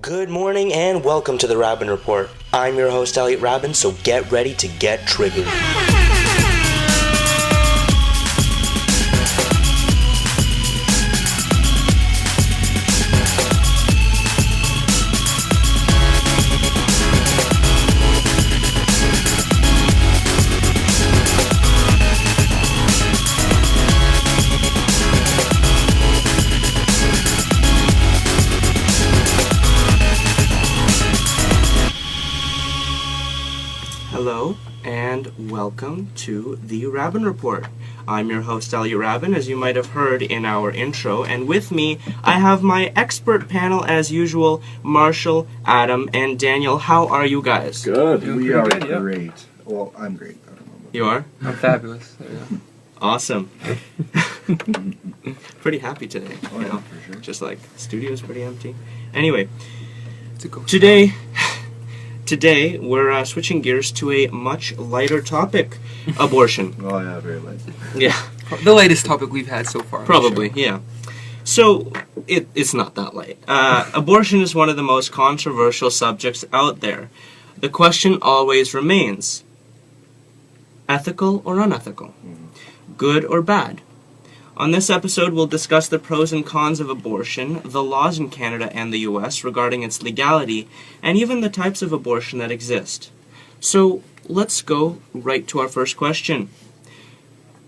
Good morning and welcome to the Raben Report. I'm your host, Elliot Raben, so get ready to get triggered. Hello and welcome to the Raben Report. I'm your host, Elliot Raben, as you might have heard in our intro, and with me I have my expert panel as usual, Marshall, Adam, and Daniel. How are you guys? Good. We are good, yeah. great. Well, I'm great. I don't know. You are? I'm fabulous. There you go. Awesome. Pretty happy today. Oh, you yeah, know? for sure. Just like, studio's pretty empty. Anyway, It's a ghost Today, we're switching gears to a much lighter topic, abortion. Oh, yeah, very light. Yeah, town. The latest topic we've had so far. I'm probably, sure. yeah. So, it's not that light. Abortion is one of the most controversial subjects out there. The question always remains, ethical or unethical? Good or bad? On this episode, we'll discuss the pros and cons of abortion, the laws in Canada and the US regarding its legality, and even the types of abortion that exist. So, let's go right to our first question.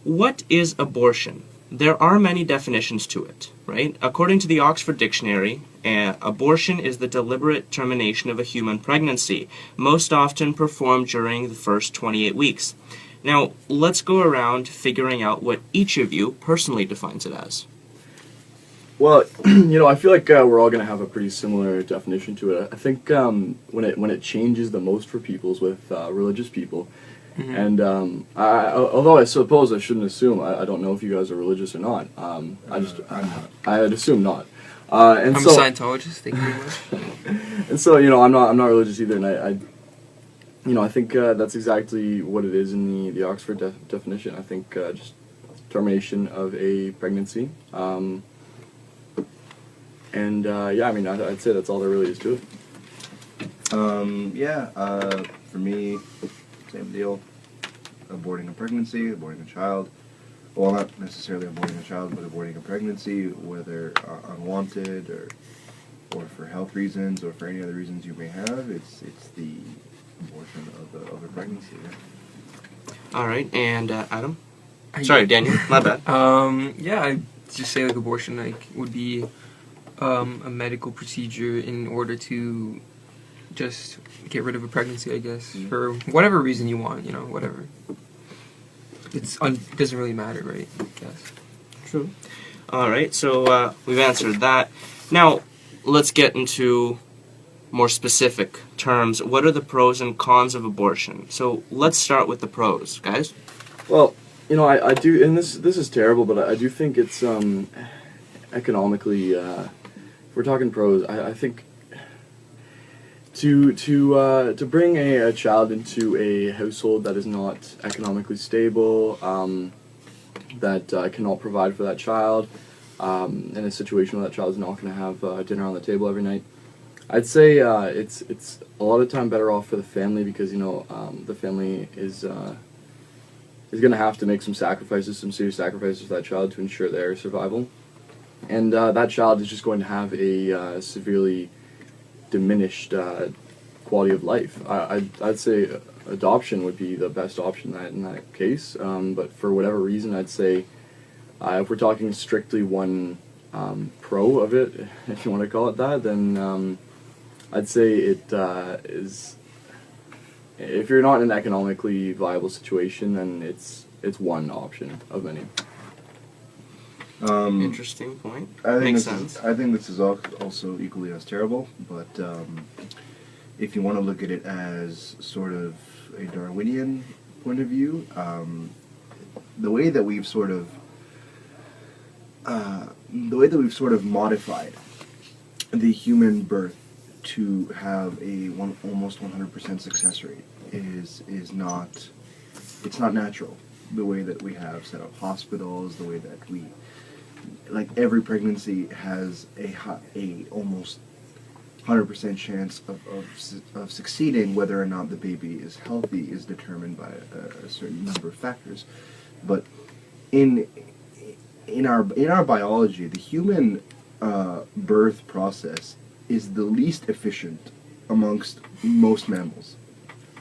What is abortion? There are many definitions to it, right? According to the Oxford Dictionary, abortion is the deliberate termination of a human pregnancy, most often performed during the first 28 weeks. Now, let's go around figuring out what each of you personally defines it as. Well, I feel like we're all going to have a pretty similar definition to it. I think when it changes the most for people is with religious people. Mm-hmm. And although I suppose I shouldn't assume, I don't know if you guys are religious or not. I'm not. I'd assume not. I'm a Scientologist. Thank you very much. And so I'm not religious either, and I think that's exactly what it is in the Oxford definition. I think just termination of a pregnancy. I'd say that's all there really is to it. For me, same deal. Aborting a pregnancy, aborting a child. Well, not necessarily aborting a child, but aborting a pregnancy, whether unwanted or for health reasons or for any other reasons you may have. It's the abortion of a pregnancy. Yeah. All right, and Adam? Sorry, Daniel, my bad. I'd just say like abortion would be a medical procedure in order to just get rid of a pregnancy, I guess, for whatever reason you want, whatever. It doesn't really matter, right? I guess. True. All right, so we've answered that. Now, let's get into more specific terms. What are the pros and cons of abortion? So let's start with the pros, guys. Well, I do, and this is terrible, but I do think it's economically. If we're talking pros, I think to bring a child into a household that is not economically stable, that cannot provide for that child, in a situation where that child is not going to have dinner on the table every night, I'd say it's a lot of time better off for the family because the family is going to have to make some serious sacrifices for that child to ensure their survival, and that child is just going to have a severely diminished quality of life. I'd say adoption would be the best option in that case, but for whatever reason, I'd say if we're talking strictly one pro of it, if you want to call it that, then I'd say it is. If you're not in an economically viable situation, then it's one option of many. Interesting point. Makes sense. I think this is also equally as terrible, but if you want to look at it as sort of a Darwinian point of view, the way that we've sort of modified the human birth to have almost 100% success rate is not natural. The way that we have set up hospitals, the way that we, like every pregnancy has a almost 100% chance of succeeding. Whether or not the baby is healthy is determined by a certain number of factors. But in our biology, the human birth process is the least efficient amongst most mammals.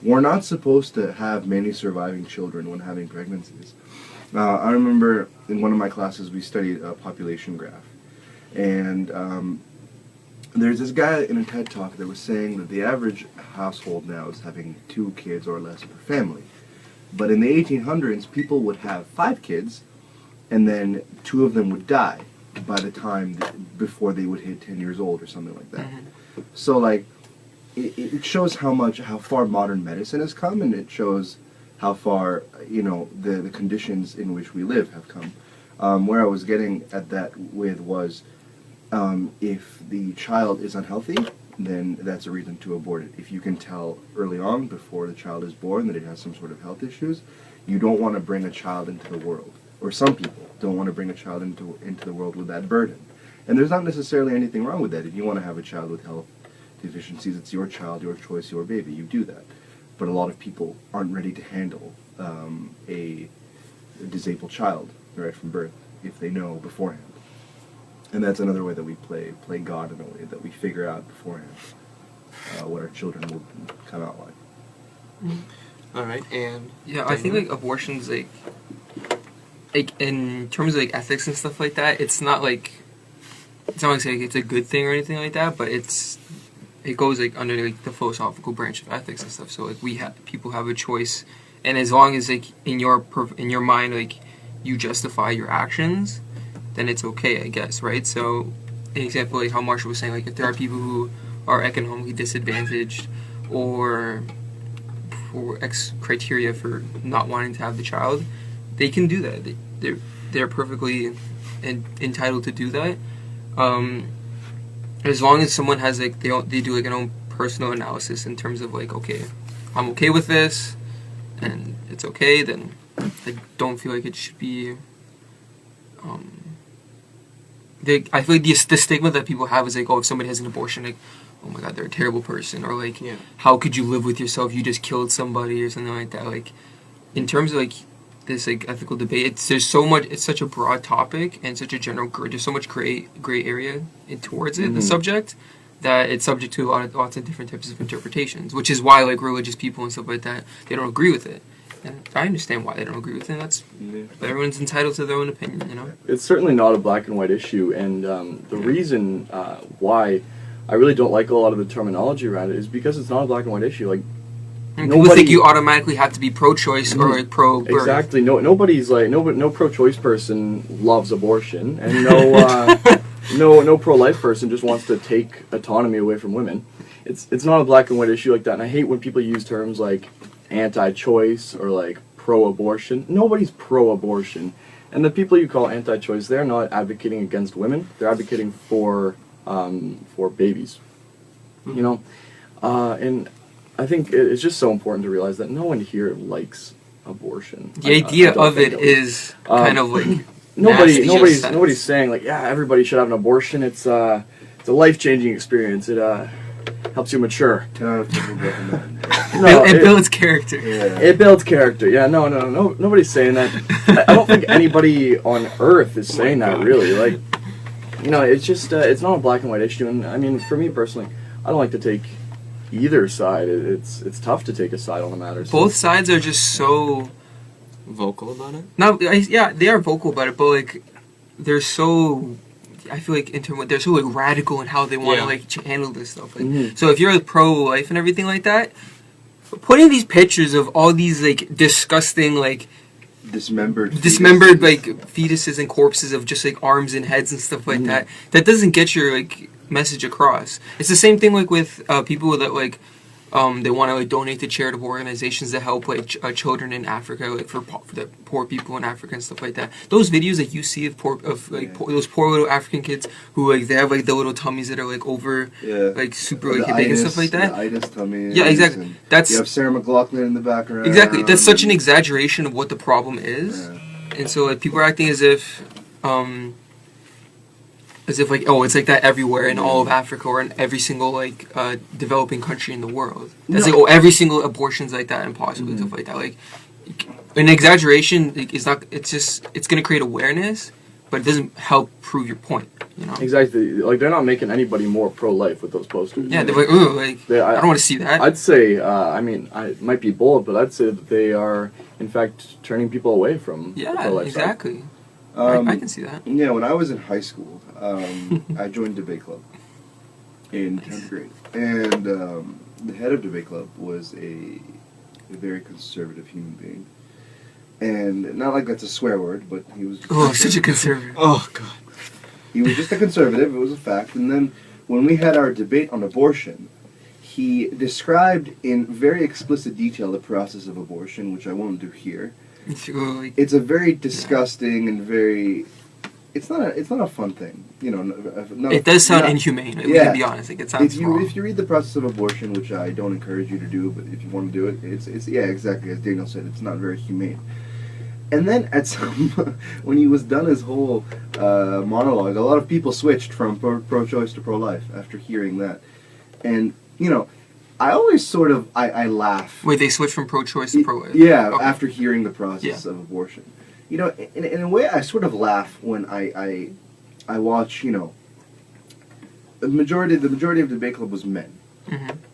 We're not supposed to have many surviving children when having pregnancies. I remember in one of my classes we studied a population graph, and there's this guy in a TED Talk that was saying that the average household now is having 2 kids or less per family. But in the 1800s, people would have 5 kids, and then 2 of them would die by the time before they would hit 10 years old or something like that. So like, it shows how far modern medicine has come, and it shows how far the conditions in which we live have come. Where I was getting at that with was, if the child is unhealthy, then that's a reason to abort it. If you can tell early on, before the child is born, that it has some sort of health issues, you don't want to bring a child into the world. Or some people don't want to bring a child into the world with that burden. And there's not necessarily anything wrong with that. If you want to have a child with health deficiencies, it's your child, your choice, your baby. You do that. But a lot of people aren't ready to handle a disabled child right from birth if they know beforehand. And that's another way that we play God, in a way that we figure out beforehand what our children will come out like. All right, and Yeah, I think like abortion's like in terms of like ethics and stuff like that, it's not like it's a good thing or anything like that, but it goes like under like the philosophical branch of ethics and stuff. So like people have a choice, and as long as like in your mind like you justify your actions, then it's okay, I guess, right? So an example like how Marsha was saying, like if there are people who are economically disadvantaged or for X criteria for not wanting to have the child, they can do that. They're perfectly entitled to do that. As long as someone has like they do like an own personal analysis in terms of like, okay, I'm okay with this, and it's okay, then I don't feel like it should be. I feel like the stigma that people have is like, oh, if somebody has an abortion, like, oh my god, they're a terrible person, or like, how could you live with yourself? You just killed somebody, or something like that. Like, in terms of like this like ethical debate, there's so much. It's such a broad topic and such a general. There's so much gray area towards it, the subject, that it's subject to lots of different types of interpretations. Which is why like religious people and stuff like that, they don't agree with it. And I understand why they don't agree with it. But everyone's entitled to their own opinion, you know? It's certainly not a black and white issue, and the reason why I really don't like a lot of the terminology around it is because it's not a black and white issue. Like, people think you automatically have to be pro-choice or like pro-birth. Exactly. Nobody's like no pro-choice person loves abortion, and no pro-life person just wants to take autonomy away from women. It's not a black and white issue like that, and I hate when people use terms like anti-choice or like pro-abortion. Nobody's pro-abortion, and the people you call anti-choice, they're not advocating against women. They're advocating for babies. You know, and I think it's just so important to realize that no one here likes abortion. The idea of it is kind of like nobody's saying like, yeah, everybody should have an abortion. It's a life-changing experience. It helps you mature. 10 out of 10 would recommend. It builds character. Yeah. It builds character. Yeah, no, nobody's saying that. I don't think anybody on Earth is saying that, really. Like, you know, it's just it's not a black and white issue. And I mean, for me personally, I don't like to take either side. It's tough to take a side on the matter. So. Both sides are just so vocal about it. No, yeah, they are vocal about it, but like they're so. I feel like they're so like radical in how they want to like handle this stuff. Like, so if you're like pro-life and everything like that, putting these pictures of all these like disgusting like dismembered like fetuses and corpses of just like arms and heads and stuff like that doesn't get your like message across. It's the same thing like with people that like they want to like donate to charitable organizations that help like children in Africa, like for the poor people in Africa and stuff like that. Those videos that you see of those poor little African kids who like they have like the little tummies that are like over like super like big and stuff like that. The itis tummy. Yeah, exactly. You have Sarah McLachlan in the background. Exactly. That's such an exaggeration of what the problem is, and so like people are acting as if as if like, oh, it's like that everywhere in all of Africa or in every single like developing country in the world. It's like, oh, every single abortion's like that and possibly stuff like that. Like an exaggeration like, is not. It's gonna create awareness, but it doesn't help prove your point. You know. Exactly. Like they're not making anybody more pro-life with those posters. Yeah, they're like, ooh, like I don't want to see that. I'd say, I mean, I might be bold, but I'd say that they are, in fact, turning people away from the pro-life side. exactly. I can see that. Yeah, when I was in high school, I joined debate club in 10th grade. And the head of debate club was a very conservative human being. And not like that's a swear word, but he was... Oh, such a conservative. Oh, God. He was just a conservative, it was a fact. And then when we had our debate on abortion, he described in very explicit detail the process of abortion, which I won't do here. It's a very disgusting and very... It's not a fun thing, you know. It does sound inhumane. We can be honest. Like, it sounds wrong. If you read the process of abortion, which I don't encourage you to do, but if you want to do it, it's yeah, exactly as Daniel said. It's not very humane. And then at when he was done his whole monologue, a lot of people switched from pro-choice to pro-life after hearing that, and you know. I always sort of I laugh. Wait, they switched from pro-choice to pro-life? Yeah, okay. After hearing the process of abortion. You know, in a way, I sort of laugh when I watch. You know, the majority of debate club was men,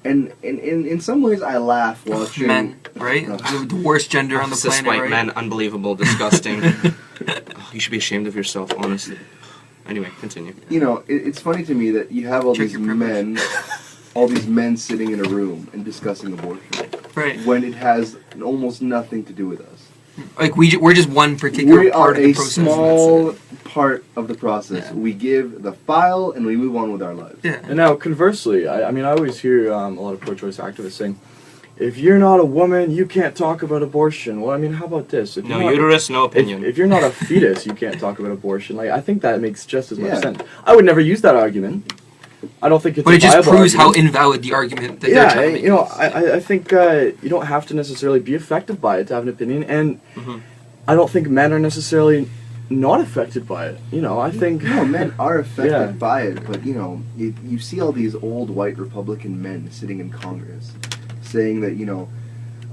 and in some ways, I laugh watching men. Right, the worst gender on the planet. White right? men, unbelievable, disgusting. You should be ashamed of yourself, honestly. Anyway, continue. You know, it's funny to me that you have all these men. All these men sitting in a room and discussing abortion, right? When it has almost nothing to do with us. Like we're just one particular part of the process. We are a small part of the process. Yeah. We give the file and we move on with our lives. Yeah. And now, conversely, I mean, I always hear a lot of pro-choice activists saying, if you're not a woman, you can't talk about abortion. Well, I mean, how about this? If no uterus, no opinion. If you're not a fetus, you can't talk about abortion. Like, I think that makes just as much sense. I would never use that argument. I don't think it's. But it just proves argument. how invalid the argument that they're trying to make. You know, I think you don't have to necessarily be affected by it to have an opinion, and I don't think men are necessarily not affected by it. You know, I think no, men are affected by it, but you know, you see all these old white Republican men sitting in Congress saying that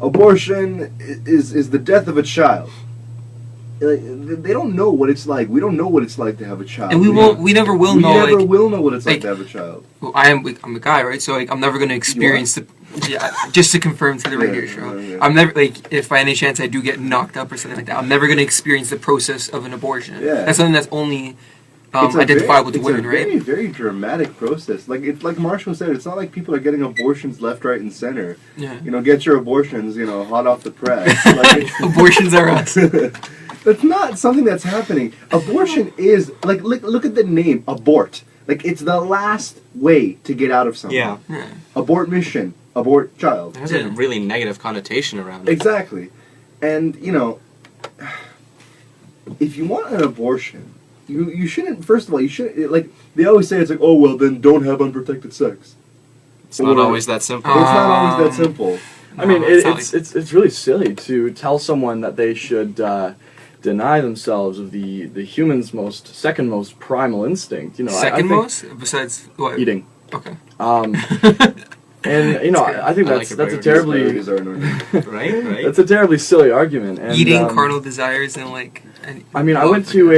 abortion is the death of a child. Like, they don't know what it's like. We don't know what it's like to have a child. And we never will know. We never will know what it's like to have a child. Well, I'm a guy, right? So I'm never going to experience just to confirm to the radio show. Yeah. I'm never if by any chance I do get knocked up or something like that, I'm never going to experience the process of an abortion. Yeah. That's something that's only identifiable to women, right? It's a very, very dramatic process. Like Marshall said, it's not like people are getting abortions left, right, and center. Yeah. You know, get your abortions, hot off the press. Like, abortions are us. That's not something that's happening. Abortion is, like, look at the name, abort. Like, it's the last way to get out of something. Yeah. Abort mission, abort child. There's a really negative connotation around it. Exactly. And, if you want an abortion, you shouldn't, first of all, like, they always say it's like, oh, well, then don't have unprotected sex. It's not always that simple. It's not always that simple. I mean, it's really silly to tell someone that they should deny themselves of the human's second most primal instinct. Second most besides what? Eating. Okay. And I think that's a terribly right. That's a terribly silly argument. And, eating carnal desires and like. I mean, I went to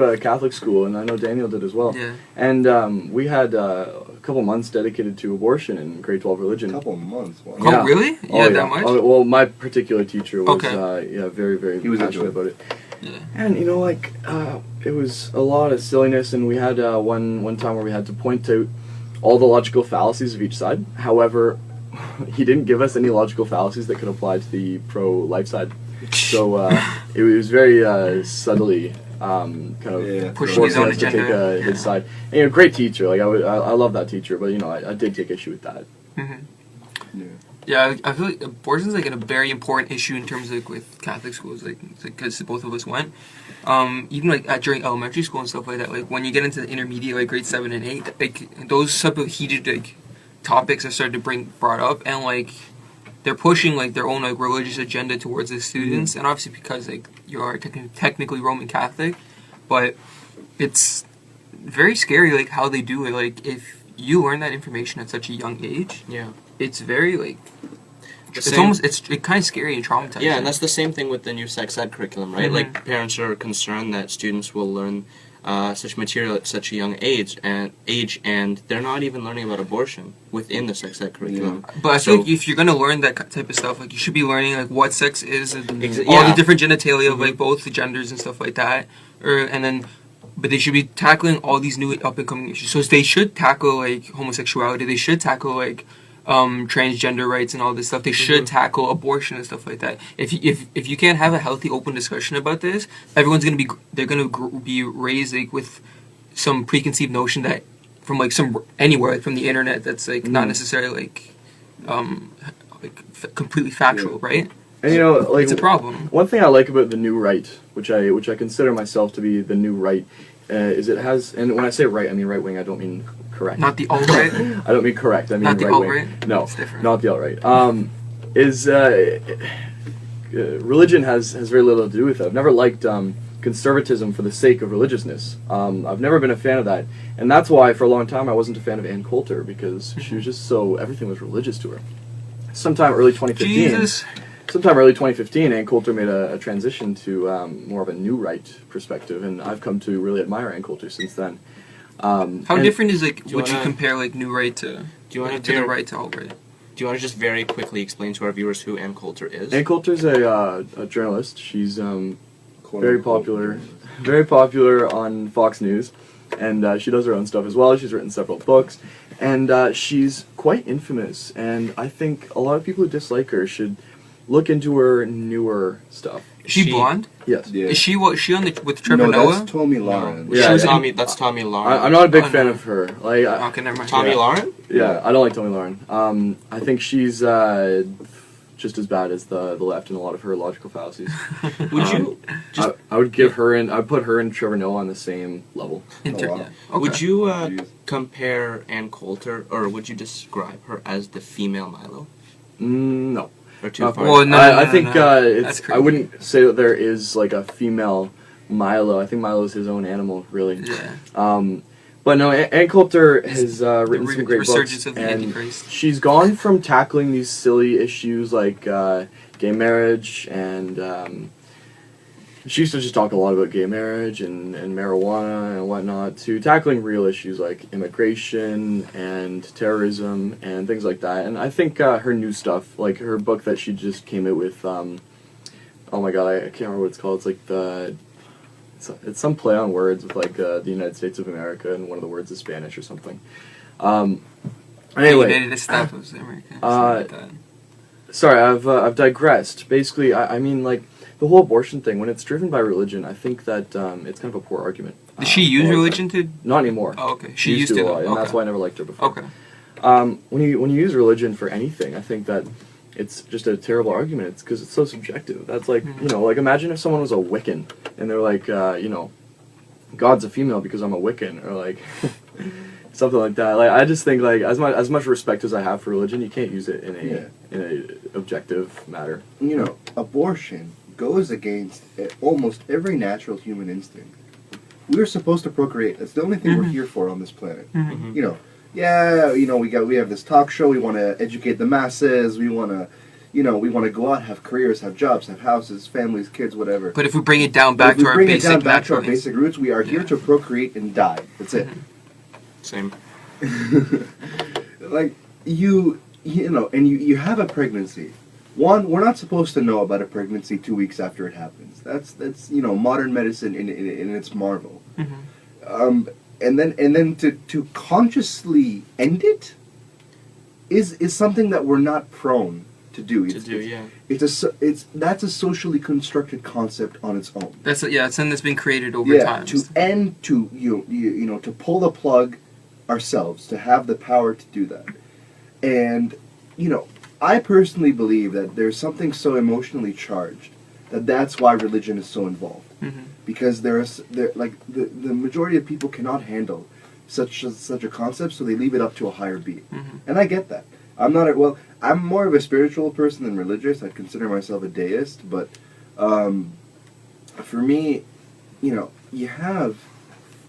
a Catholic school, and I know Daniel did as well. Yeah. And we had a couple months dedicated to abortion in grade 12 religion. A couple months. Wow. Oh, really? Yeah, that much? Oh, well, my particular teacher was okay. Very, very passionate about it. Yeah. And it was a lot of silliness, and we had one time where we had to point out all the logical fallacies of each side. However, he didn't give us any logical fallacies that could apply to the pro-life side. So it was very subtly kind of pushing his own to take agenda. his side. And, great teacher. Like I love that teacher, but I did take issue with that. Mm-hmm. Yeah, I feel like abortion is like a very important issue in terms of with Catholic schools, because both of us went. Even like during elementary school and stuff like that. Like when you get into the intermediate, like grade 7 and 8, like those type of heated topics are started to brought up, and like they're pushing like their own like religious agenda towards the students, and obviously because like you are technically Roman Catholic, but it's very scary, like how they do it. Like if you learn that information at such a young age, Yeah. it's very like The it's same- almost it's kind of scary and traumatizing. Yeah, and that's the same thing with the new sex ed curriculum, right? Mhm. Like parents are concerned that students will learn such material at such a young age, and they're not even learning about abortion within the sex ed curriculum. But I So- think if you're gonna learn that type of stuff, like you should be learning like what sex is and Exa- all yeah. the different genitalia of Mhm. like both the genders and stuff like that. But they should be tackling all these new up and coming issues. So they should tackle like homosexuality. They should tackle like transgender rights and all this stuff. They should tackle abortion and stuff like that. If you can't have a healthy, open discussion about this, everyone's gonna be raised like with some preconceived notion that from like anywhere like from the internet that's like not necessarily completely factual, right? And you know, like It's a problem. one thing I like about the new right, which I consider myself to be the new right, is it has, and when I say right, I mean right wing. I don't mean correct. Not the alt-right. I don't mean correct. I mean Not the right alt-right? wing. No, It's different. not the alt-right. Religion has very little to do with it. I've never liked conservatism for the sake of religiousness. I've never been a fan of that, and that's why for a long time I wasn't a fan of Ann Coulter, because she was just so, everything was religious to her. Sometime early 2015, Ann Coulter made a transition to more of a new right perspective, and I've come to really admire Ann Coulter since then. How different is like you would you wanna- compare like new right to Do you want to the right to alt right? Do you want to just very quickly explain to our viewers who Ann Coulter is? Ann Coulter's a journalist. She's Quote, very unquote, popular, journalist. very popular on Fox News, and she does her own stuff as well. She's written several books, and she's quite infamous. And I think a lot of people who dislike her should look into her newer stuff. Is she She- blonde? Yes. Yeah. Is she what? She on the with Trevor No, Noah? that's Tommy Lauren. Yeah, that's yeah. Tommy Lauren. I'm not a big Oh, fan no. of her. Like, Okay, never mind. Tommy Yeah. Lauren? yeah, I don't like Tommy Lauren. I think she's just as bad as the left in a lot of her logical fallacies. Would you I would give her in. I'd put her and Trevor Noah on the same level. Oh, wow. Yeah. Okay. would you Jeez. compare Ann Coulter, or would you describe her as the female Milo? No. Or too Not far? Well, no, I no, think no. it's. That's I crazy. wouldn't say that there is like a female Milo. I think Milo's his own animal, really. Yeah. But no, Ann Coulter has written The some great resurgence books, of the and Antichrist. she's gone from tackling these silly issues like gay marriage, and she used to just talk a lot about gay marriage and marijuana and whatnot, to tackling real issues like immigration and terrorism and things like that. And I think her new stuff, like her book that she just came out with, oh my god, I can't remember what it's called. It's like it's some play on words with like the United States of America, and one of the words is Spanish or something. Anyway, United States of America. uh, Something like that. sorry, I've digressed. Basically, I mean, like, the whole abortion thing, when it's driven by religion, I think that it's kind of a poor argument. Does she use a lot of religion to? time. Not anymore. Oh, okay. She used a to. lot, and Okay. that's why I never liked her before. Okay. When you use religion for anything, I think that it's just a terrible argument. It's because it's so subjective. That's like, Mhm. you know, like imagine if someone was a Wiccan and they're like, you know, God's a female because I'm a Wiccan, or like something like that. Like, I just think like as much respect as I have for religion, you can't use it in a objective matter. You know, abortion goes against almost every natural human instinct. We're supposed to procreate. That's the only thing we're Mhm. here for on this planet. Mhm. You know, yeah, you know, we have this talk show. We want to educate the masses. We want to, you know, we want to go out, have careers, have jobs, have houses, families, kids, whatever. But if we bring it down But back if we to our bring it basic down back to our natural basic roots, we are here Yeah. to procreate and die. That's it. Same. Like you know, and you have a pregnancy. One, we're not supposed to know about a pregnancy 2 weeks after it happens. That's you know, modern medicine in its marvel. Mhm. And then to consciously end it is something that we're not prone to do. That's a socially constructed concept on its own. That's something that's been created over Yeah, time. to end, to you know, to pull the plug ourselves, to have the power to do that. And you know, I personally believe that there's something so emotionally charged that's why religion is so involved, Mhm. because there like the majority of people cannot handle such a concept, so they leave it up to a higher being. Mhm. And I get that. I'm more of a spiritual person than religious. I consider myself a deist, but for me, you know, you have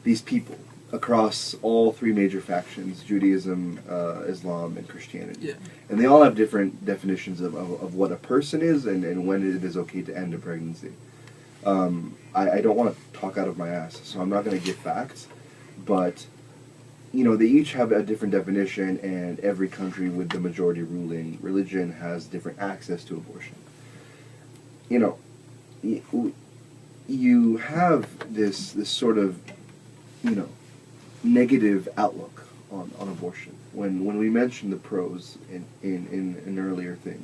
these people across all three major factions: Judaism, Islam, and Christianity. Yeah. And they all have different definitions of what a person is and when it is okay to end a pregnancy. I don't want to talk out of my ass, so I'm not going to give facts, but they each have a different definition, and every country with the majority ruling religion has different access to abortion. You have this sort of negative outlook on abortion. When we mentioned the pros in an earlier thing,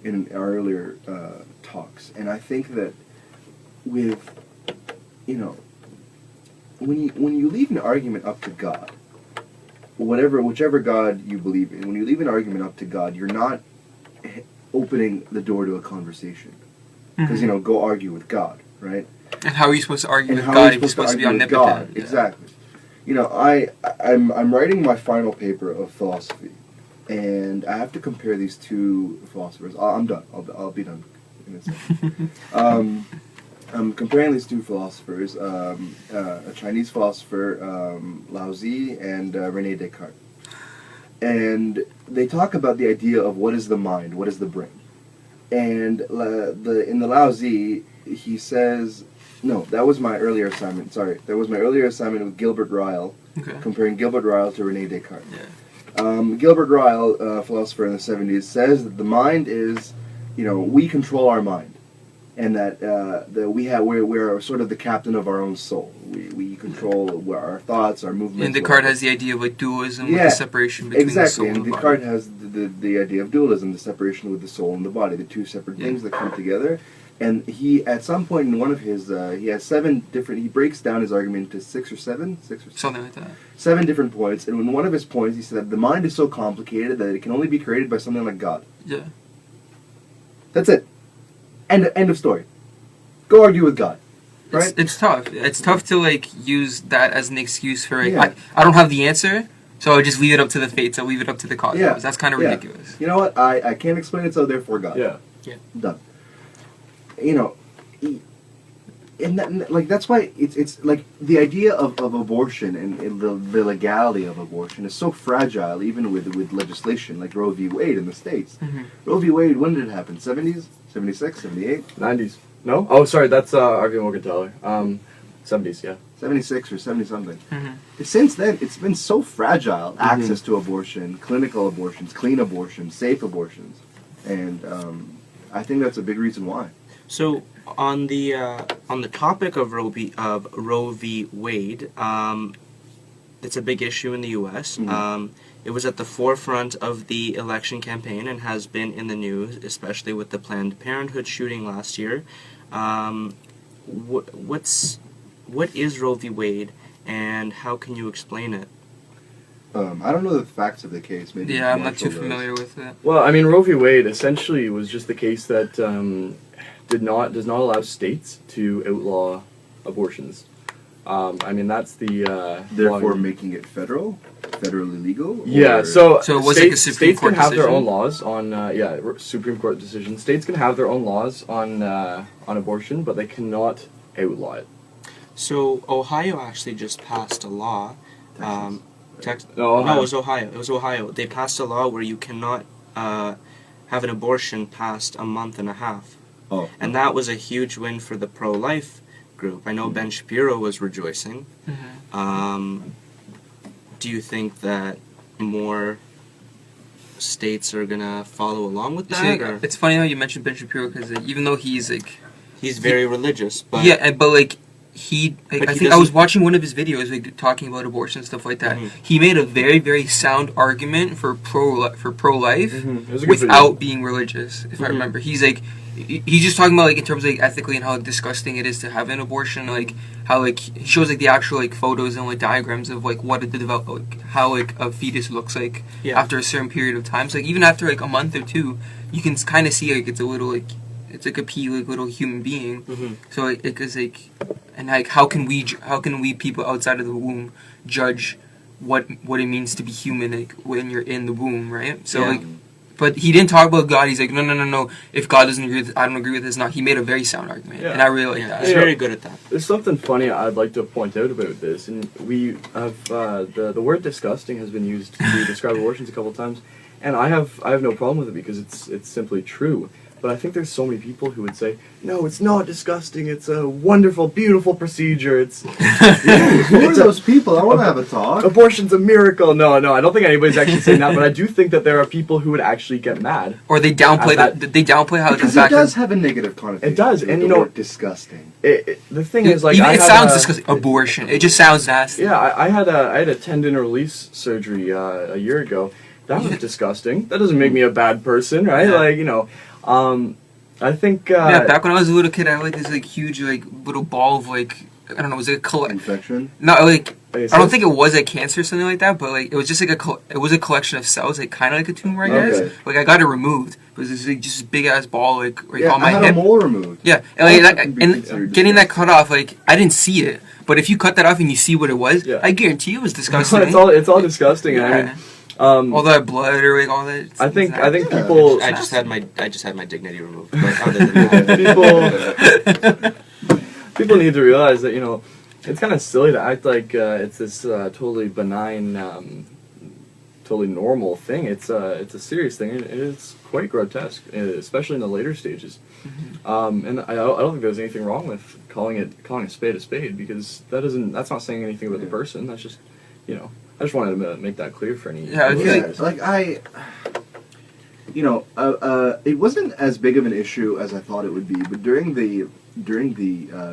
in our earlier talks, and I think that with when you leave an argument up to God, whichever God you believe in, when you leave an argument up to God, you're not opening the door to a conversation. Because go argue with God, right? And how are you supposed to argue And with how God are if you you're supposed supposed to to be argue with God? omnipotent? Yeah. Exactly. I'm writing my final paper of philosophy, and I have to compare these two philosophers. I'm done. I'll be done in a second. I'm comparing these two philosophers, a Chinese philosopher, Lao Tzu, and Rene Descartes. And they talk about the idea of what is the mind, what is the brain. And in the Lao Tzu, he says, no, that was my earlier assignment. Sorry, that was my earlier assignment with Gilbert Ryle, comparing Gilbert Ryle to Rene Descartes. Yeah. Gilbert Ryle, philosopher in the 70s, says that the mind is, we control our mind. And that we're sort of the captain of our own soul. We control our thoughts, our movements. And Descartes has the idea of like dualism, with the separation between the soul and the body. Descartes has the idea of dualism, the separation with the soul and the body, the two separate things that come together. And he, at some point in one of his, he has he breaks down his argument into six or seven. Something like that. 7 different points. And in one of his points, he said that the mind is so complicated that it can only be created by something like God. Yeah. That's it. End of story. Go argue with God. Right? It's tough. It's tough to like use that as an excuse for Yeah. I don't have the answer, so I just leave it up to the fates. I leave it up to the cosmos. Yeah. That's kind of ridiculous. You know what? I can't explain it, so therefore God. Yeah. Done. And that's why it's like the idea of abortion and the legality of abortion is so fragile, even with legislation like Roe v. Wade in the States. Mm-hmm. Roe v. Wade, when did it happen? 70s? 76? 78? 90s. No? Oh, sorry, that's Harvey Morgenthaler. 70s, yeah. 76 or 70 something. Mm-hmm. Since then, it's been so fragile. Access to abortion, clinical abortions, clean abortions, safe abortions. And I think that's a big reason why. So on the topic of Roe v. Wade, it's a big issue in the U.S. It was at the forefront of the election campaign and has been in the news, especially with the Planned Parenthood shooting last year. What is Roe v. Wade, and how can you explain it? I don't know the facts of the case. Maybe Yeah, I'm not Marshall too familiar with it. Well, I mean, Roe v. Wade essentially was just the case that does not allow states to outlaw abortions. I mean, that's the Therefore, law. making it federally legal. Yeah, or- so So it was states, like a Supreme states Court can have their decision? own laws on Supreme Court decision. States can have their own laws on abortion, but they cannot outlaw it. So Ohio actually just passed a law. No, Ohio. No, it was Ohio. It was Ohio. They passed a law where you cannot have an abortion past a month and a half. Oh, And that was a huge win for the pro-life group. I know Ben Shapiro was rejoicing. Do you think that more states are gonna follow along with that? See, Or? it's funny how you mentioned Ben Shapiro because even though he's like He's very religious, but but like he, But I he think I was doesn't- watching one of his videos like talking about abortion and stuff like that. Mhm. He made a very very sound argument for pro life It was a good without video. being religious. If I Mhm. remember, he's just talking about like in terms of like ethically and how like, disgusting it is to have an abortion. Like how like he shows like the actual like photos and like diagrams of like what how like a fetus looks like Yeah. after a certain period of time. So like even after like a month or two, you can kind of see like it's a little like it's like a little human being. Mhm. So it is like, and like how can we people outside of the womb judge what it means to be human like when you're in the womb, right? So Yeah. like, But he didn't talk about God. He's like, no. If God doesn't agree with it, I don't agree with this. Not. He made a very sound argument, Yeah. and I really like that. He's very good at that. There's something funny I'd like to point out about this, and we have the word "disgusting" has been used to describe abortions a couple of times, and I have no problem with it because it's simply true. But I think there's so many people who would say, "No, it's not disgusting. It's a wonderful, beautiful procedure. It's Who are those people? I want to have a talk. abortion's a miracle." No, I don't think anybody's actually saying that, but I do think that there are people who would actually get mad. Or they downplay they downplay how Because the it fact does that have a negative connotation. It does, with and the you know- word disgusting. The thing is, like, even I it had sounds a- disgusting. Abortion. It just sounds nasty. Yeah, I had a tendon release surgery a year ago. That was disgusting. That doesn't make me a bad person, right? Yeah. Like, you know, I think. Yeah, back when I was a little kid, I had like this like huge like little ball of like I don't know, it was like a Infection. no like like I don't think it was a cancer or something like that, but like it was just like it was a collection of cells, like kind of like a tumor, I guess. Okay. Like I got it removed, but it was this, like, just this big ass ball like right Yeah, on my I had hip. a mole removed. Yeah, and, like, That that, can be and considered getting that disgusting. cut off, like I didn't see it, but if you cut that off and you see what it was, Yeah. I guarantee it was disgusting. it's all disgusting. And I Yeah. mean, all that blood or like all that. I think Yeah. people I just had my dignity removed. But other than that, people need to realize that, you know, it's kind of silly to act like it's this totally benign, totally normal thing. It's a serious thing, and it's quite grotesque, especially in the later stages. And I don't think there's anything wrong with calling a spade because that's not saying anything about the person. That's just, you know, I just wanted to make that clear for any. Yeah, I feel Yeah, it wasn't as big of an issue as I thought it would be, but during the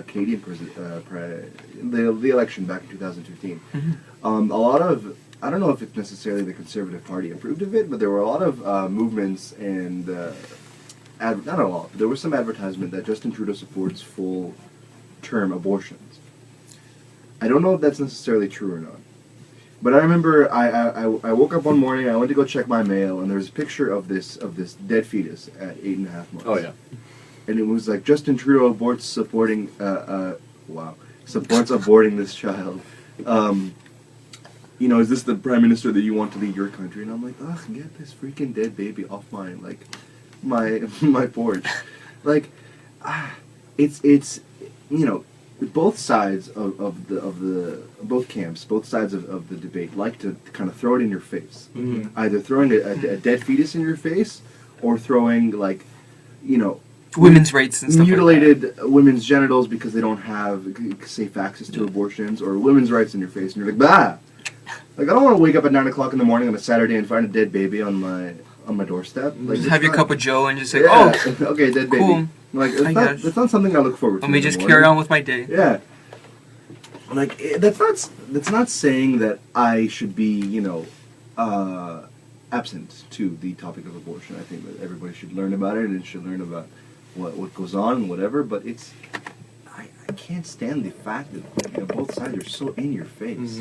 Canadian the election back in 2015, a lot of, I don't know if it's necessarily the Conservative Party approved of it, but there were a lot of movements and not a lot, but there was some advertisement that Justin Trudeau supports full-term abortions. I don't know if that's necessarily true or not. But I remember I woke up one morning, I went to go check my mail, and there was a picture of this dead fetus at 8.5 months. Oh yeah. And it was like Justin Trudeau supports aborting this child. You know, is this the prime minister that you want to lead your country? And I'm like, ugh, get this freaking dead baby off my porch. Like, it's you know, both sides of the both camps, both sides of the debate like to kind of throw it in your face. Mm-hmm. Either throwing a dead fetus in your face, or throwing, like, you know, women's rights and stuff mutilated like women's genitals because they don't have safe access to abortions, or women's rights in your face, and you're like, bah! Like, I don't want to wake up at 9 o'clock in the morning on a Saturday and find a dead baby on my doorstep. Like, Just it's have your not- cup of Joe and just say, yeah, oh, okay, dead baby. cool. Like, I guess. that's not something I look forward to. let me in the just morning. carry on with my day. Yeah. Like, that's not saying that I should be, you know, absent to the topic of abortion. I think that everybody should learn about it and should learn about what goes on and whatever. But I can't stand the fact that, you know, both sides are so in your face,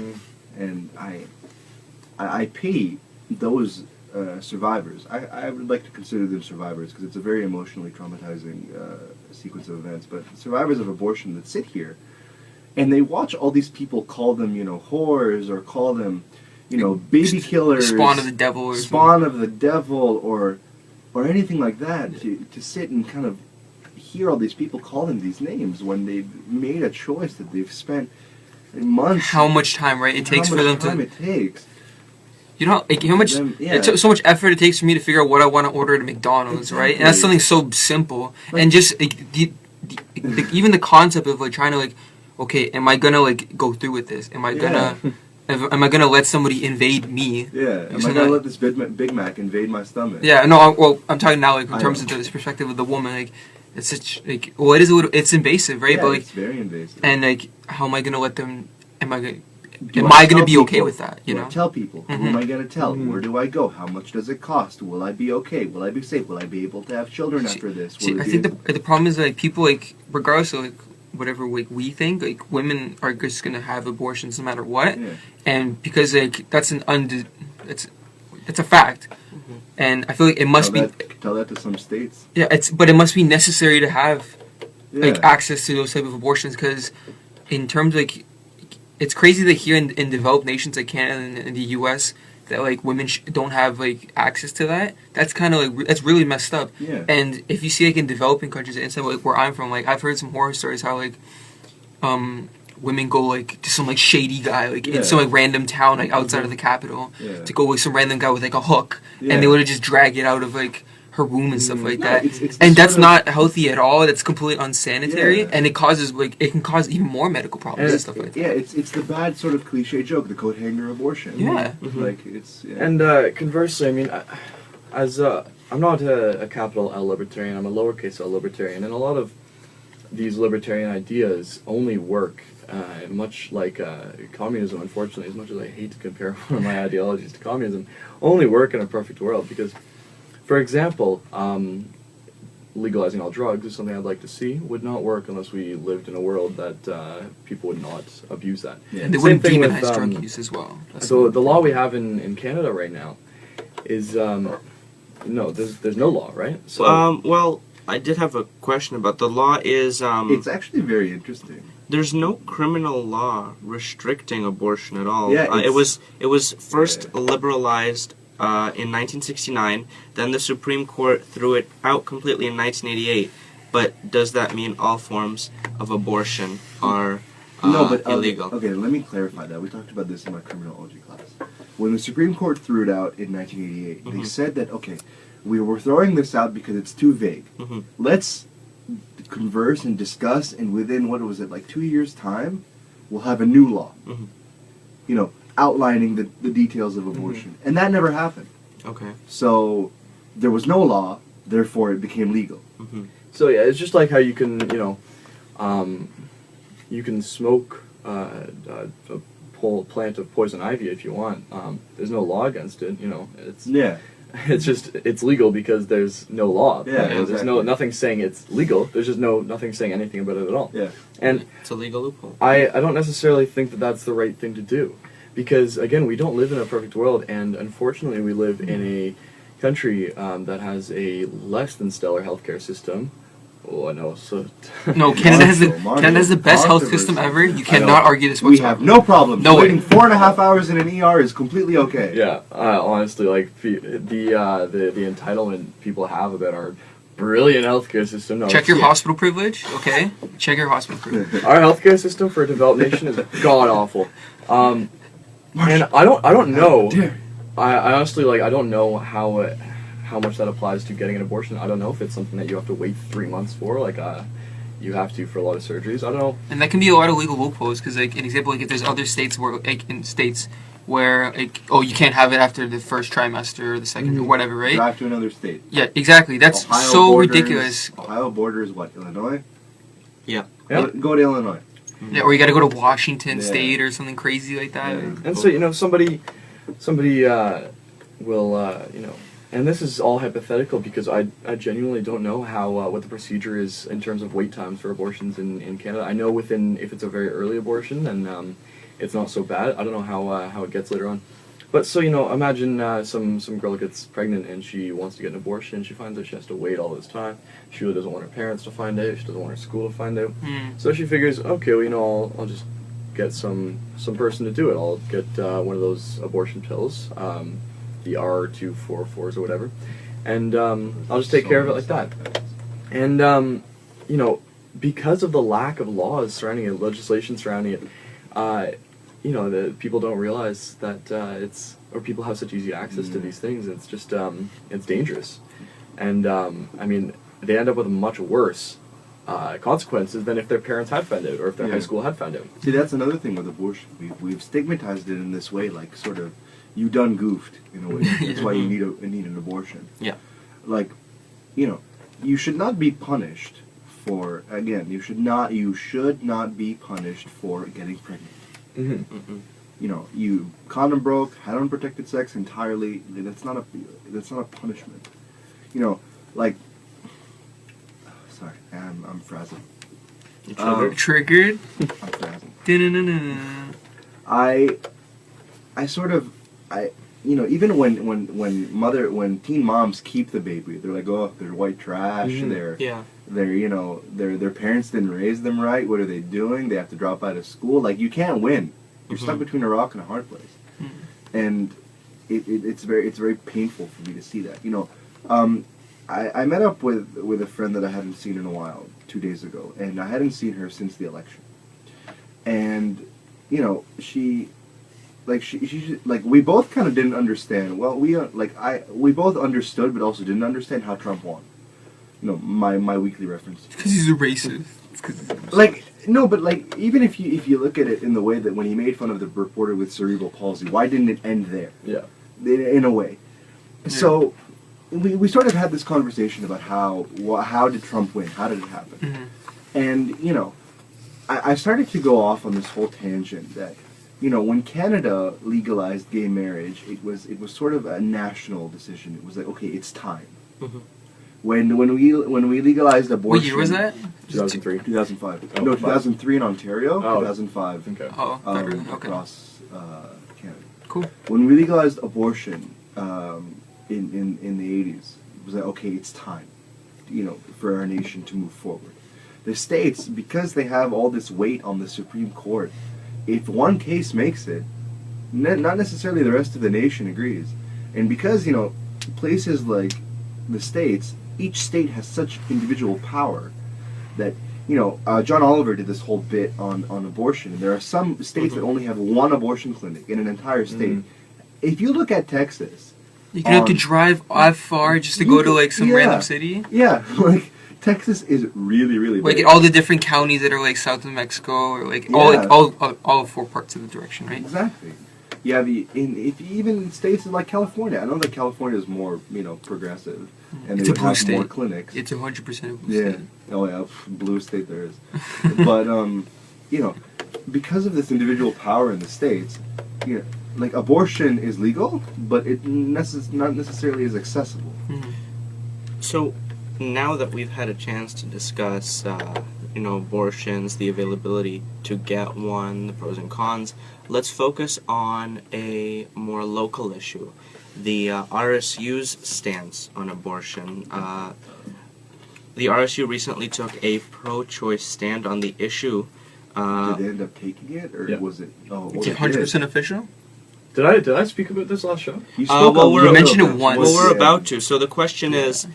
and I pity those survivors. I would like to consider them survivors because it's a very emotionally traumatizing sequence of events. But survivors of abortion that sit here and they watch all these people call them, you know, whores, or call them, you know, baby killers, Spawn of the devil or spawn of the devil, or anything like that. To sit and kind of hear all these people call them these names when they've made a choice that they've spent months. how much time, right? It takes how for them much time to. it takes. You know, like how much Them- yeah. it's so much effort it takes for me to figure out what I want to order at McDonald's, right? And that's Exactly. something so simple, Like- and just like, even the concept of like trying to like, okay, am I gonna like go through with this? Am I gonna am I gonna let somebody invade me? Yeah, am I Isn't gonna that- let this Big Mac invade my stomach? Yeah, no. Well, I'm talking now like in I terms know. of this perspective of the woman. Like, it's such like well, it is a little. It's invasive, right? Yeah, but like, it's very invasive. and like, how am I gonna let them? Am I gonna? Do Am I I gonna tell be okay people? with that? You Do I know. tell people? Who Mhm. am I gonna tell? Mhm. Where do I go? How much does it cost? Will I be okay? Will I be safe? Will I be able to have children See- after this? See, Will I it be think the problem is like people like regardless of like whatever like we think like women are just gonna have abortions no matter what, Yeah. and because like that's it's a fact, and I feel like it must be Tell that to some states. but it must be necessary to have Yeah. like access to those type of abortions because in terms like it's crazy that here in developed nations like Canada and the U.S. that like women don't have like access to that. That's kind of like that's really messed up. Yeah. And if you see like in developing countries and stuff like where I'm from, like I've heard some horror stories how like women go like to some like shady guy like in some like random town like outside of the capital to go with some random guy with like a hook and they would just drag it out of like her womb and stuff like that. It's And that's sort of- not healthy at all. That's completely unsanitary Yeah. and it causes like it can cause even more medical problems and stuff like that. Yeah, it's the bad sort of cliche joke, the coat hanger abortion. Yeah. Like it's And conversely, I mean, as I'm not a capital L libertarian, I'm a lowercase l libertarian, and a lot of these libertarian ideas only work much like communism, unfortunately, as much as I hate to compare one of my ideologies to communism, only work in a perfect world. Because, for example, legalizing all drugs is something I'd like to see, would not work unless we lived in a world that people would not abuse that. Yeah. And they Same wouldn't thing with, demonize drug use as well. So the law we have in Canada right now is no, there's no law, right? So Well, I did have a question about the law. Is it's actually very interesting. there's no criminal law restricting abortion at all. Yeah, it was first liberalized in 1969. Then the Supreme Court threw it out completely in 1988. But does that mean all forms of abortion are No, but illegal? Okay, let me clarify that. We talked about this in my criminology class. When the Supreme Court threw it out in 1988, they said that we were throwing this out because it's too vague. Mhm. Let's converse and discuss, and within what was it, like 2 years' time, we'll have a new law. Mhm. You know, outlining the details of abortion, and that never happened. Okay. So there was no law, therefore it became legal. Hmm. So yeah, it's just like how you can, you can smoke a plant of poison ivy if you want. There's no law against it. It's Yeah. it's just it's legal because there's no law. Yeah, There's exactly. nothing saying it's legal. There's just nothing saying anything about it at all. Yeah. And It's a legal loophole. I don't necessarily think that that's the right thing to do, because again, we don't live in a perfect world, and unfortunately, we live in a country that has a less than stellar healthcare system. Oh, I know. So No, Canada has Marshall, Canada has the best health controversy. system ever. You I know. cannot argue this We have whatsoever. no problem. No way. Waiting 4.5 hours in an ER is completely okay. yeah, honestly, like the entitlement people have about our brilliant healthcare system. No, Check your yeah. hospital privilege, okay? Check your hospital privilege. Our healthcare system for a developed nation is god awful. And I don't know. I honestly I don't know how much that applies to getting an abortion. I don't know if it's something that you have to wait 3 months for, you have to for a lot of surgeries. I don't know. And that can be a lot of legal loopholes because, like, an example, like if there's other states where, like, in states where, like, oh, you can't have it after the first trimester or the second or whatever, right? Drive to another state. Yeah, exactly. That's Ohio so borders- ridiculous. Ohio borders what? Illinois? Yeah. Yeah. Go to Illinois. Yeah, or you got to go to Washington Yeah. State or something crazy like that. Yeah. And so somebody will and this is all hypothetical because I genuinely don't know how what the procedure is in terms of wait times for abortions in Canada. I know if it's a very early abortion, then it's not so bad. I don't know how it gets later on. But so imagine some girl gets pregnant and she wants to get an abortion. She finds out she has to wait all this time. She really doesn't want her parents to find out. She doesn't want her school to find out. So she figures, okay, well, I'll just get some person to do it. I'll get one of those abortion pills, the R244s or whatever, and I'll just take care of it like that. And because of the lack of laws surrounding it, legislation surrounding it, the people don't realize that people have such easy access to these things. It's just it's dangerous, and they end up with much worse consequences than if their parents had found out or if their high school had found out. See, that's another thing with abortion. We've stigmatized it in this way, like sort of, you done goofed in a way. That's why you need an abortion. Yeah. Like, you should not be punished for. Again, you should not be punished for getting pregnant. Mm-hmm. You condom broke, had unprotected sex entirely. That's not a punishment. Sorry, I'm frazzled. You triggered? Triggered. I'm frazzled. Dun-dun-dun-dun. I sort of, even when teen moms keep the baby, they're like, oh, they're white trash. Mhm. Yeah. Their parents didn't raise them right. What are they doing? They have to drop out of school. Like, you can't win. You're stuck between a rock and a hard place. And it's very painful for me to see that. I met up with a friend that I hadn't seen in a while 2 days ago, and I hadn't seen her since the election. And she we both kind of didn't understand. Well, we both understood, but also didn't understand how Trump won. My weekly reference. Because he's a racist. No, but even if you look at it in the way that when he made fun of the reporter with cerebral palsy, why didn't it end there? Yeah. In a way. Yeah. So we sort of had this conversation about how did Trump win? How did it happen? Mm-hmm. And I started to go off on this whole tangent that when Canada legalized gay marriage, it was sort of a national decision. It was like, okay, it's time. Mhm. When we legalized abortion. What year was that? 2003. 2005. Oh, No, 5. 2003 in Ontario. Oh. 2005. Okay. Oh, okay. Across Canada. Cool. When we legalized abortion in the 80s, it was like, okay, it's time, for our nation to move forward. The states, because they have all this weight on the Supreme Court, if one case makes it, not necessarily the rest of the nation agrees. And because, places like the states, each state has such individual power that, John Oliver did this whole bit on abortion. There are some states that only have one abortion clinic in an entire state. If you look at Texas, You can have to drive far just to go to some random city. yeah, Texas is really, really big. All the different counties that are south of Mexico, or all 4 parts of the direction, right? Exactly. Yeah, even in states like California, I know that California is more, progressive, and It's they a would blue have state. more clinics. It's 100% a blue Yeah. state. Oh yeah, blue state there is. But because of this individual power in the states, abortion is legal, but it not necessarily is accessible. Mhm. So, now that we've had a chance to discuss, abortions, the availability to get one, the pros and cons, let's focus on a more local issue, the RSU's stance on abortion. The RSU recently took a pro-choice stand on the issue. Did they end up taking it, or Yeah. was it? Oh, It's they 100% did. official? Did I speak about this last show? You spoke well, a we're- little You mentioned it bit. once. Well, we're Yeah. about to. So the question is,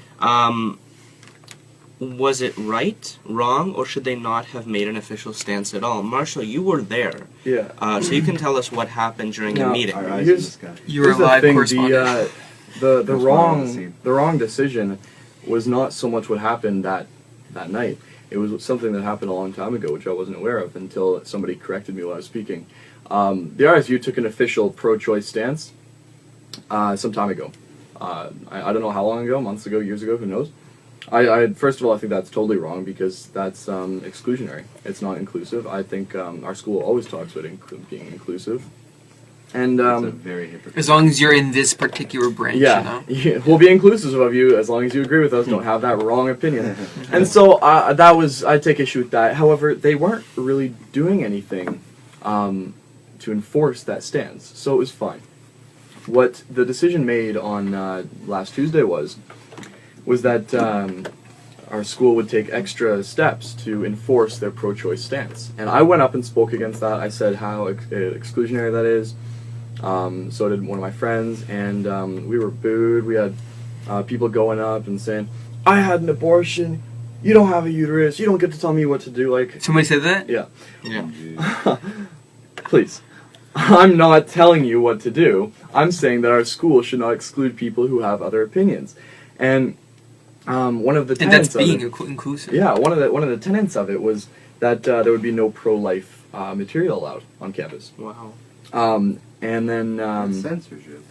was it right, wrong, or should they not have made an official stance at all? Marshall, you were there, Yeah. so you can tell us what happened during the Now, meeting. Our eyes on Here's- this guy. You were a Here's the live thing, correspondent. the That's what I wanna see. wrong decision was not so much what happened that night. It was something that happened a long time ago, which I wasn't aware of until somebody corrected me while I was speaking. The RSU took an official pro-choice stance some time ago. I don't know how long ago, months ago, years ago, who knows. I first of all, I think that's totally wrong because that's exclusionary. It's not inclusive. I think our school always talks about being inclusive. And It's a very hypocritical. As long as you're in this particular branch, yeah, we'll be inclusive of you as long as you agree with us. Don't have that wrong opinion. And so I take issue with that. However, they weren't really doing anything to enforce that stance, so it was fine. What the decision made on last Tuesday was that our school would take extra steps to enforce their pro-choice stance. And I went up and spoke against that. I said how exclusionary that is. So did one of my friends, and we were booed. We had people going up and saying, "I had an abortion. You don't have a uterus. You don't get to tell me what to do." Somebody said that? Yeah. Yeah. Please. I'm not telling you what to do. I'm saying that our school should not exclude people who have other opinions. And one of the And that's tenets of being it, inclusive. yeah, one of the tenets of it was that there would be no pro-life material allowed on campus. Wow. And then censorship.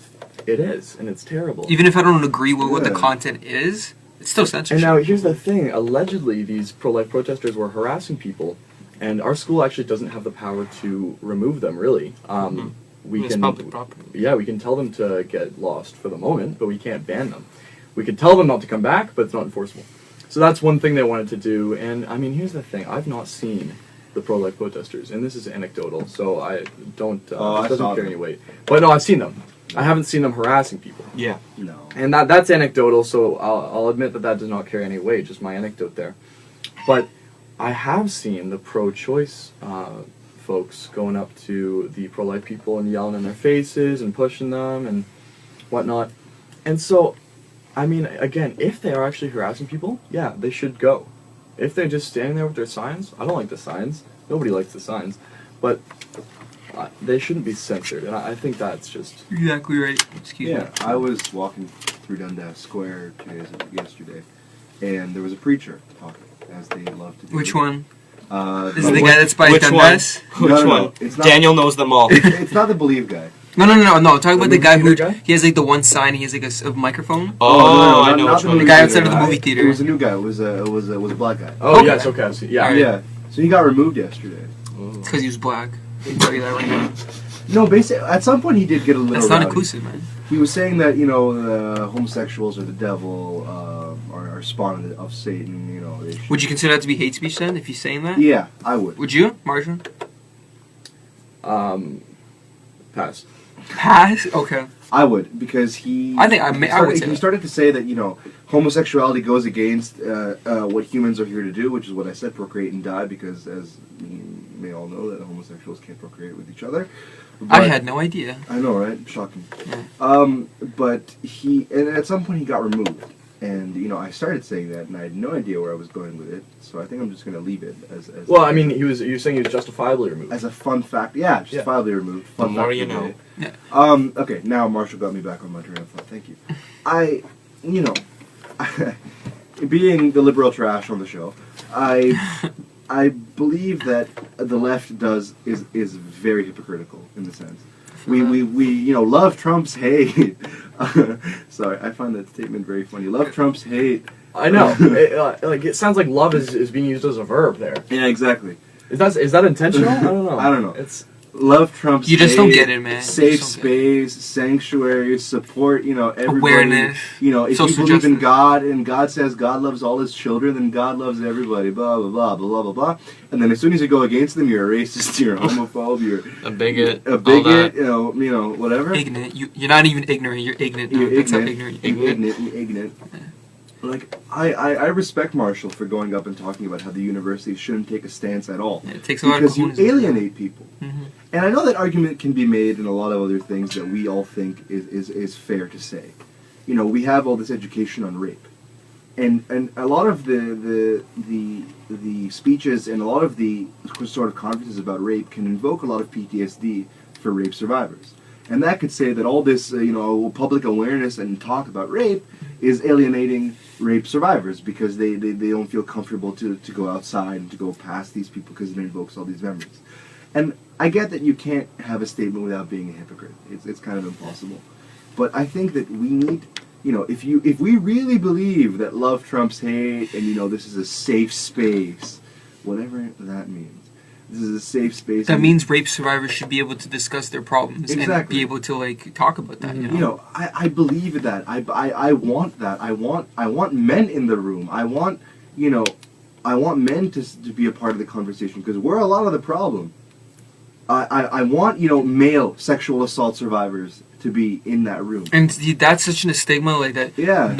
it is, and it's terrible. Even if I don't agree with what the Yeah. content is, it's still And censorship. now here's the thing: allegedly, these pro-life protesters were harassing people, and our school actually doesn't have the power to remove them. Really, we It's can. public property. Yeah, we can tell them to get lost for the moment, but we can't ban them. We can tell them not to come back, but it's not enforceable. So that's one thing they wanted to do. And I mean, here's the thing: I've not seen the pro-life protesters, and this is anecdotal, so I don't. I It doesn't saw carry them. any weight. But no, I've seen them. I haven't seen them harassing people. Yeah. No. And that's anecdotal, so I'll admit that does not carry any weight, just my anecdote there. But I have seen the pro-choice folks going up to the pro-life people and yelling in their faces and pushing them, and whatnot. And so, I mean, again, if they are actually harassing people, yeah, they should go. If they're just standing there with their signs, I don't like the signs. Nobody likes the signs. But they shouldn't be censored, and I think that's just... Exactly right. Excuse me. Yeah, I was walking through Dundas Square yesterday, and there was a preacher talking, as they love to do. Which one? This is the the guy that's by Which Dundas? Which No, one? it's not- Daniel knows them all. It's not the Believe guy. No. Talk about the movie guy who theater guy? he has like the one sign. He has like a microphone. Oh, I not- know not which the one. The movie guy theater outside of the guy. movie theater. It was a new guy. It was a black guy. Oh, Okay. yes, okay, I see. Yeah. Alright. Yeah. So he got removed yesterday. It's because he was black. I can tell you that right now. No, basically, at some point he did get a little. That's not rowdy. inclusive, man. He was saying that the homosexuals or the devil are spawn of Satan. They should. Would you consider that to be hate speech then, if he's saying that? Yeah, I would. Would you, Marshall? Pass. Pass? Okay. I would, because he. I think I would say he that. started to say that homosexuality goes against what humans are here to do, which is what I said: procreate and die. Because as you may all know, that homosexuals can't procreate with each other. I But- had no idea. I know, right? Shocking. Yeah. But and at some point he got removed, and I started saying that, and I had no idea where I was going with it. So I think I'm just going to leave it as. Well, I mean, you're saying he was justifiably removed. as a fun fact. Yeah, justifiably removed. The Fun more fact you of the know. day. Yeah. Okay, now Marshall got me back on my train of thought. Thank you. Being the liberal trash on the show, I believe that the left is very hypocritical in the sense we love Trump's hate. Sorry, I find that statement very funny. Love Trump's hate. I know. It sounds like love is being used as a verb there. Yeah, exactly. Is that intentional? I don't know. I don't know. It's Love Trump's You just hate, don't get it, man. You Safe just don't get space, sanctuary, support, everybody. Awareness, If social you believe in justice. God and God says God loves all his children, then God loves everybody, blah, blah, blah, blah, blah, blah. And then as soon as you go against them, you're a racist, you're a homophobe, you're A bigot. a all bigot, that. whatever. Ignorant. You're not even ignorant. You're ignorant. You're That's how ignorant. ignorant. You're ignorant. Like, I respect Marshall for going up and talking about how the university shouldn't take a stance at all. Yeah, it takes a lot of Because you cojones to do that. alienate people. Mhm. And I know that argument can be made in a lot of other things that we all think is fair to say. We have all this education on rape. And a lot of the speeches and a lot of the sort of conferences about rape can invoke a lot of PTSD for rape survivors. And that could say that all this, public awareness and talk about rape is alienating rape survivors because they don't feel comfortable to go outside and to go past these people because it invokes all these memories. And I get that you can't have a statement without being a hypocrite. It's kind of impossible. But I think that we need, if we really believe that love trumps hate and, this is a safe space, whatever that means. This is a safe space. That means rape survivors should be able to discuss their problems and Exactly. be able to talk about that. I believe in that. I want that. I want men in the room. I want men to be a part of the conversation because we're a lot of the problem. I want male sexual assault survivors to be in that room. And that's such a stigma like that. Yeah.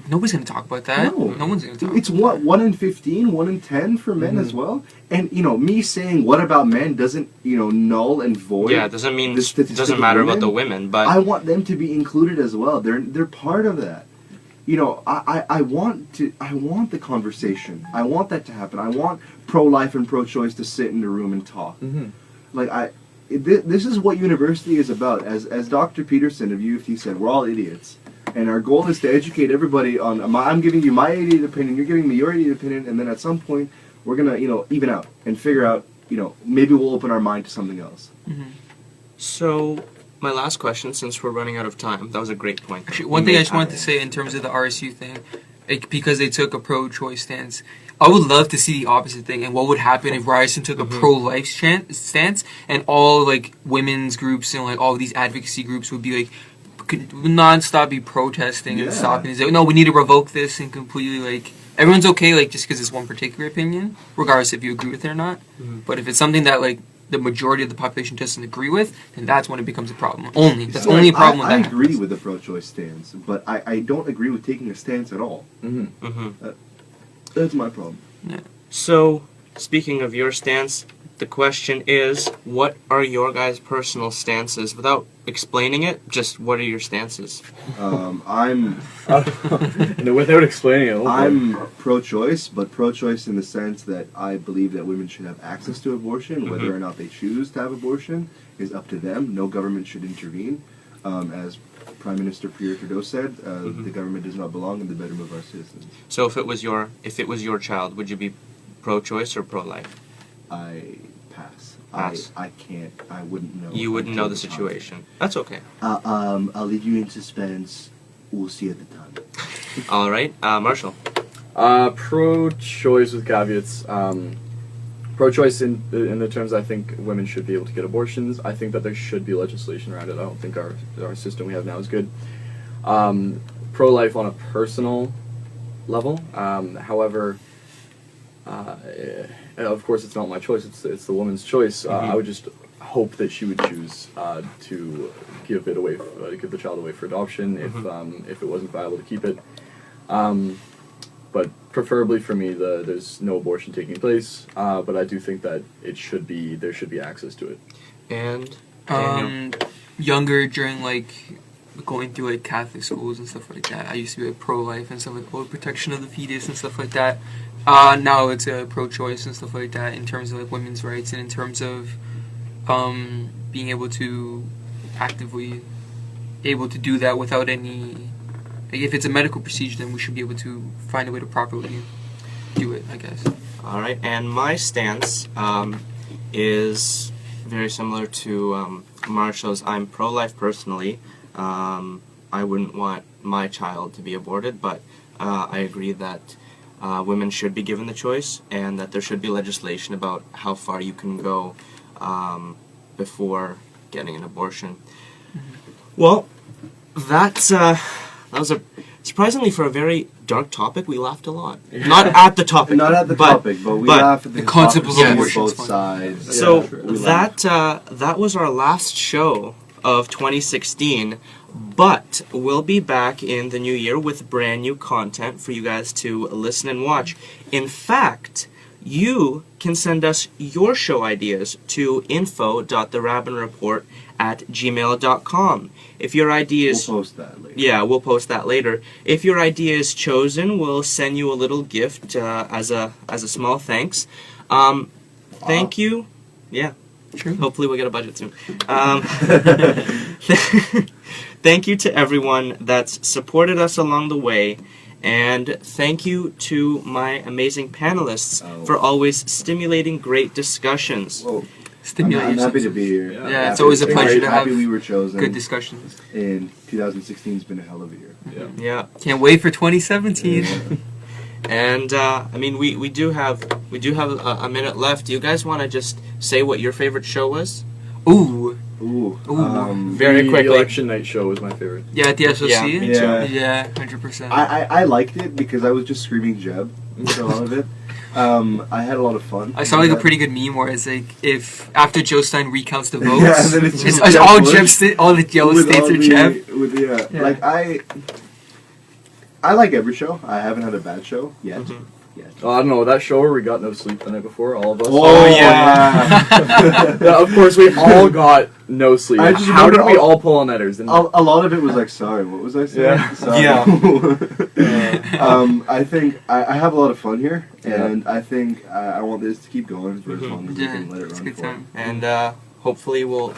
Nobody's gonna talk about that. No one's gonna talk. It's what 1 in 15, 1 in 10 for men as well. And me saying what about men doesn't null and void. Yeah, it doesn't mean the statistic it doesn't of matter women. about the women, but I want them to be included as well. They're part of that. I want the conversation. I want that to happen. I want pro-life and pro-choice to sit in the room and talk. Mhm. This is what university is about. As Dr. Peterson of U of T said, we're all idiots. And our goal is to educate everybody on, I'm giving you my idiot opinion, you're giving me your idiot opinion, and then at some point, we're going to, even out and figure out, maybe we'll open our mind to something else. So, my last question, since we're running out of time, that was a great point. Actually, one thing I just wanted to say in terms of the RSU thing, because they took a pro-choice stance, I would love to see the opposite thing and what would happen if Ryerson took a pro-life stance and all women's groups and all of these advocacy groups would be could non-stop be protesting and Yeah. stopping and say, no, we need to revoke this and completely everyone's okay just because it's one particular opinion, regardless if you agree with it or not. But if it's something that the majority of the population doesn't agree with, then that's when it becomes a problem. That's only a problem I with that. agree with the pro-choice stance, but I don't agree with taking a stance at all. Mhm. Mm-hmm. That's my problem. So, speaking of your stance, the question is, what are your guys' personal stances? Without explaining it, just what are your stances? I'm No, without explaining it. I'm pro-choice, but pro-choice in the sense that I believe that women should have access to abortion. Whether or not they choose to have abortion is up to them. No government should intervene. As Prime Minister Pierre Trudeau said, the government does not belong in the bedroom of our citizens. So if it was your child, would you be pro-choice or pro-life? I pass. Pass. I can't. I wouldn't know. You wouldn't know the until situation. That's okay. time. I'll leave you in suspense. We'll see at the time. All right, Marshall. Pro-choice with caveats. Pro-choice in the terms I think women should be able to get abortions. I think that there should be legislation around it. I don't think our system we have now is good. Pro-life on a personal level. However, of course, it's not my choice. It's the woman's choice. I would just hope that she would choose to give it away, give the child away for adoption if it wasn't viable to keep it. But preferably for me, there's no abortion taking place. But I do think that there should be access to it. And Daniel. Younger, during like going through like Catholic schools and stuff like that, I used to be like pro-life and stuff like protection of the fetus and stuff like that. Now it's pro-choice and stuff like that in terms of like women's rights and in terms of being able to actively able to do that without any. Like if it's a medical procedure, then we should be able to find a way to properly do it, I guess. All right, and my stance is very similar to Marshall's. I'm pro-life personally. I wouldn't want my child to be aborted, but I agree that women should be given the choice and that there should be legislation about how far you can go before getting an abortion. Well, that was surprisingly for a very dark topic. We laughed a lot. Not at the topic. Not at the topic, but we laugh at the concept of hypocrisy abortion. both sides. So Yeah, that was our last show of 2016, but we'll be back in the new year with brand new content for you guys to listen and watch. In fact, you can send us your show ideas to info.therabenreport@gmail.com. If your idea is we'll post that later. yeah, we'll post that later. If your idea is chosen, we'll send you a little gift as a small thanks. Thank you. Yeah. True. Hopefully we'll get a budget soon. Thank you to everyone that's supported us along the way. And thank you to my amazing panelists for always stimulating great discussions. Well, Stimulate I'm happy to yourself. be here. Yeah, it's always a pleasure to happy have we were chosen. good discussions. And 2016 has been a hell of a year. Yeah. Can't wait for 2017. And I mean, we do have a minute left. Do you guys want to just say what your favorite show was? Ooh. Ooh. Very the quickly. election night show was my favorite. Yeah, at the SOC? Yeah, me too. Yeah, 100%. I liked it because I was just screaming Jeb for a lot of it. I had a lot of fun. I saw like a pretty good meme where it's like if after Joe Stein recounts the votes, Yeah, and then it's just it's Jeb all Bush all the yellow with states all are the- Jeb. Yeah. Yeah. Like I like every show. I haven't had a bad show yet. Oh, I don't know, that show where we got no sleep the night before, all of us. Oh, yeah. Yeah, of course, we all got no sleep. I just How did remember we all pull all nighters? A lot of it was like, sorry, what was I saying? Yeah. Sorry. Yeah. I think I have a lot of fun here, Yeah. and I think I want this to keep going for as long as we Yeah, can let it it's a run good for. time. And hopefully we'll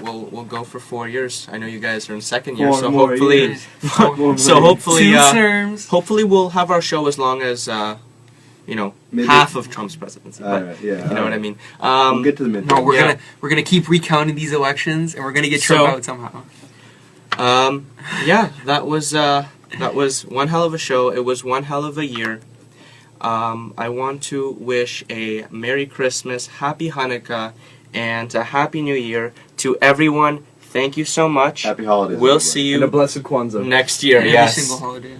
go for 4 years. I know you guys are in second year, 4 so more hopefully years. 4 more so years. hopefully Two terms. hopefully we'll have our show as long as Maybe- half of Trump's presidency. All But right, yeah. you know what I mean. We'll get to the midterm. No, we're Yeah. gonna keep recounting these elections, and we're gonna get Trump So- out somehow. Yeah, that was one hell of a show. It was one hell of a year. I want to wish a Merry Christmas, Happy Hanukkah, and a Happy New Year to everyone. Thank you so much. Happy holidays. We'll everybody. see And a you blessed Kwanzaa. next year. Every Yes. single holiday.